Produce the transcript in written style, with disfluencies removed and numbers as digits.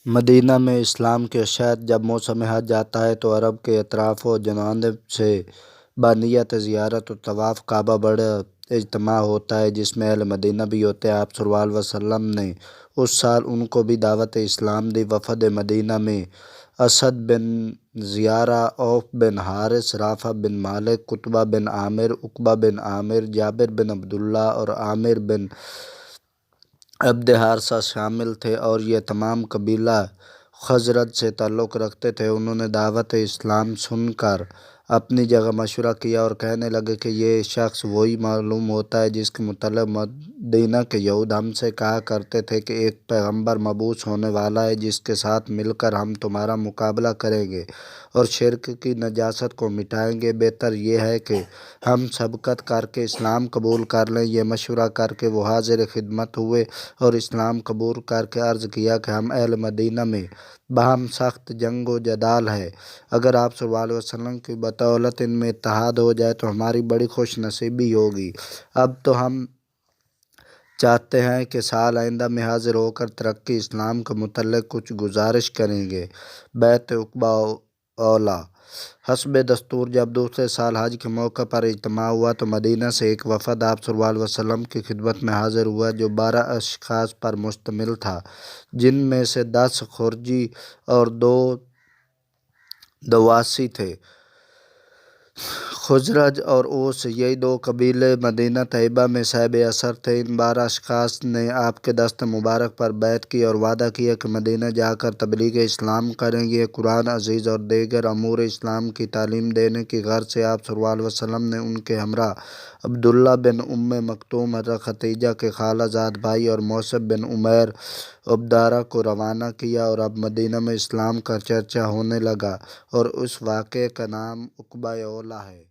مدینہ میں اسلام کے شہر جب موسم حج آتا ہے تو عرب کے اطراف و جوانب سے بانیت زیارت و طواف کعبہ بڑا اجتماع ہوتا ہے، جس میں اہل مدینہ بھی ہوتے ہیں۔ آپ صلی اللہ علیہ وسلم نے اس سال ان کو بھی دعوت اسلام دی۔ وفد مدینہ میں اسد بن زرارہ، عوف بن حارث، رافع بن مالک، قطبہ بن عامر، عقبہ بن عامر، جابر بن عبداللہ اور عامر بن عبد حارثہ شامل تھے، اور یہ تمام قبیلہ خزرج سے تعلق رکھتے تھے۔ انہوں نے دعوت اسلام سن کر اپنی جگہ مشورہ کیا اور کہنے لگے کہ یہ شخص وہی معلوم ہوتا ہے جس کے متعلق مدینہ کے یہود ہم سے کہا کرتے تھے کہ ایک پیغمبر مبعوث ہونے والا ہے جس کے ساتھ مل کر ہم تمہارا مقابلہ کریں گے اور شرک کی نجاست کو مٹائیں گے۔ بہتر یہ ہے کہ ہم سبقت کر کے اسلام قبول کر لیں۔ یہ مشورہ کر کے وہ حاضر خدمت ہوئے اور اسلام قبول کر کے عرض کیا کہ ہم اہل مدینہ میں باہم سخت جنگ و جدال ہے، اگر آپ صلی اللہ علیہ وسلم کی بدولت ان میں اتحاد ہو جائے تو ہماری بڑی خوش نصیبی ہوگی۔ اب تو ہم چاہتے ہیں کہ سال آئندہ میں حاضر ہو کر ترکی اسلام کے متعلق کچھ گزارش کریں گے۔ بیعت عقبہ اولیٰ۔ حسب دستور جب دوسرے سال حج کے موقع پر اجتماع ہوا تو مدینہ سے ایک وفد آپ صلی اللہ علیہ وسلم کی خدمت میں حاضر ہوا جو 12 اشخاص پر مشتمل تھا، جن میں سے 10 خزرجی اور 2 دواسی تھے۔ خزرج اور اوس، یہ 2 قبیلے مدینہ طیبہ میں صاحب اثر تھے۔ ان 12 اشخاص نے آپ کے دست مبارک پر بیعت کی اور وعدہ کیا کہ مدینہ جا کر تبلیغ اسلام کریں گے۔ قرآن عزیز اور دیگر امور اسلام کی تعلیم دینے کی غرض سے آپ صلی اللہ علیہ وسلم نے ان کے ہمراہ عبداللہ بن مکتوم، حضرت خدیجہ کے خالہ زاد بھائی اور مصعب بن عمیر عبدارہ کو روانہ کیا، اور اب مدینہ میں اسلام کا چرچا ہونے لگا اور اس واقعے کا نام عقبہ اولیٰ ہے۔